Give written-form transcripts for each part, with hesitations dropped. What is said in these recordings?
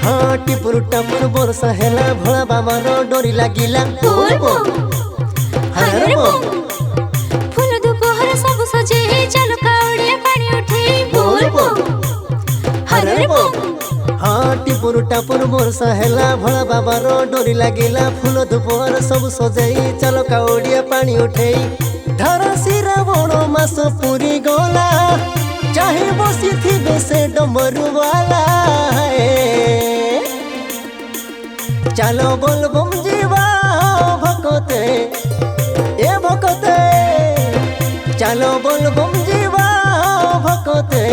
हाँ टिपुर टापुर बरसा हेला भोला बाबार डोरी लागिला बोल बोल हरे बोल फूल दुपहर सब सजे चलो कावड़िया पानी उठे बोल बोल हरे बोल हाँ टिपुर टापुर बरसा हेला भोला बाबार डोरी लागिला फूल दुपहर सब सजाई चलो कावड़िया पानी उठे धरा सिरा बड़ मास पूरी गला चाहे बसी थी से डमरू वाला चलो बोल बम जीवा भकते ए भकते चलो बोल बम जीवा भकते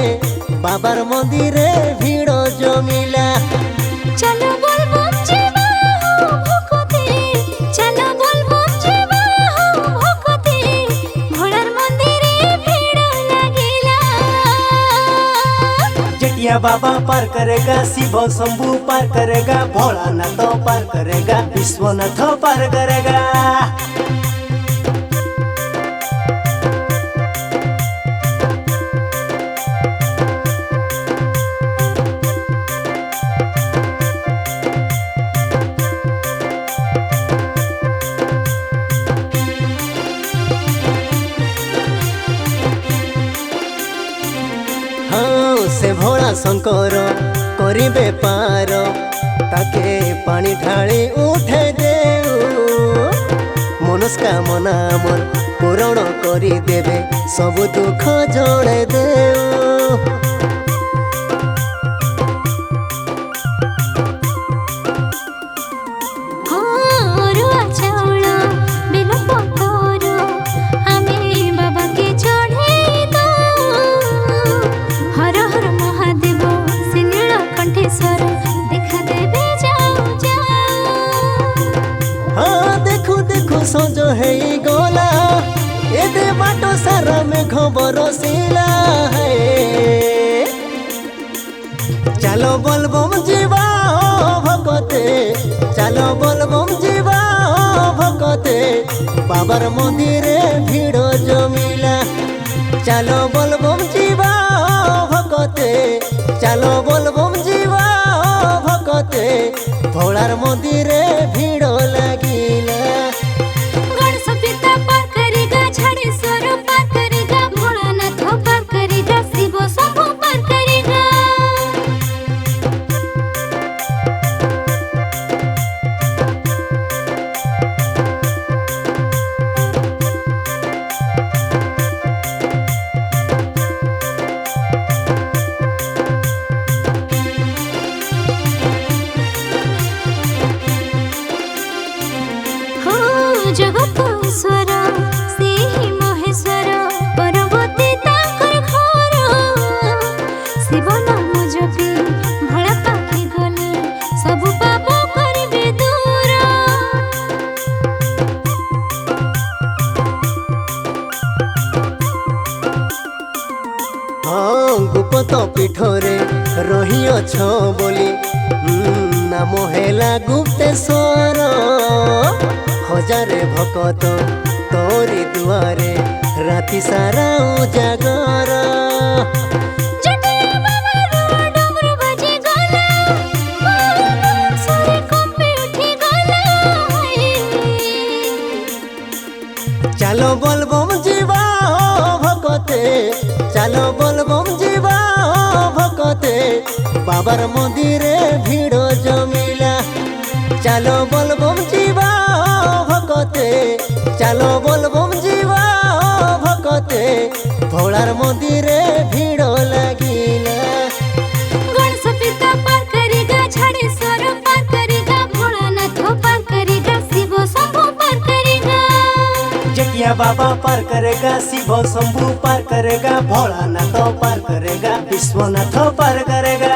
बाबार मंदिरे भीड़ जमिला चलो बोल बम जीवा भकते चलो बोल बम जीवा भकते भोलार मंदिरे भीड़ लागिला जटिया बाबा पार करेगा शिव शंभू पार करेगा भोलानाथ पार करेगा विश्वनाथ पार करेगा हाँ से भोला शंकर करिबे पार ताके पानी ढाली उठे देऊ मनस्कामना मोर पूरण करी देबे सब दुख जड़े देऊ रुआ चाउल बेल पतर आमे बाबा के चढ़े दो हर हर महादेव से नीलकंठेश्वर देखा देवे जाओ जाओ हाँ देखू देखू सज है गला एदे बाटो सारा में खबर सिला है चलो बोल बम जीवा भकते चलो बोल बम जीवा भकते बाबार मंदिरे भीड़ जमिला चलो बोल बम जीवा भकते चलो बोल बम जीवा भकते भोलार मंदिरे भीड़ लागिला गणेश पिता पार करेगा झाड़ेश्वर पार करेगा भोलानाथ पार करेगा शिव शंभू पार करेगा जगतेश्वर से महेश्वर परबती ताकर घर शिव नाम जपी भोला पाखे गले सब पाप करबे दूर हाँ गुप्त पीठरे रही अछ बोली नाम हेला गुप्तेश्वर हजारे भकत तोरी दुआरे राति सारा उजागर जटिया बाबा डमरू बजे गला मन सारे कंपे उठी गला चलो बोल बम जीवा भकते चलो बोल बम जीवा भकते बाबार मंदिरे भीड़ जमिला चलो बोल बम जीवा भकते चलो बोल बम जीवा भकते भोलार मंदिरे भीड़ लागिला गणेश पिता पार करेगा झाड़ेश्वर पार करेगा भोलानाथ पार करेगा शिव शंभू पार करेगा जटिया बाबा पार करेगा, शिव शंभू पार करेगा, भोलानाथ पार करेगा, विश्वनाथ पार करेगा।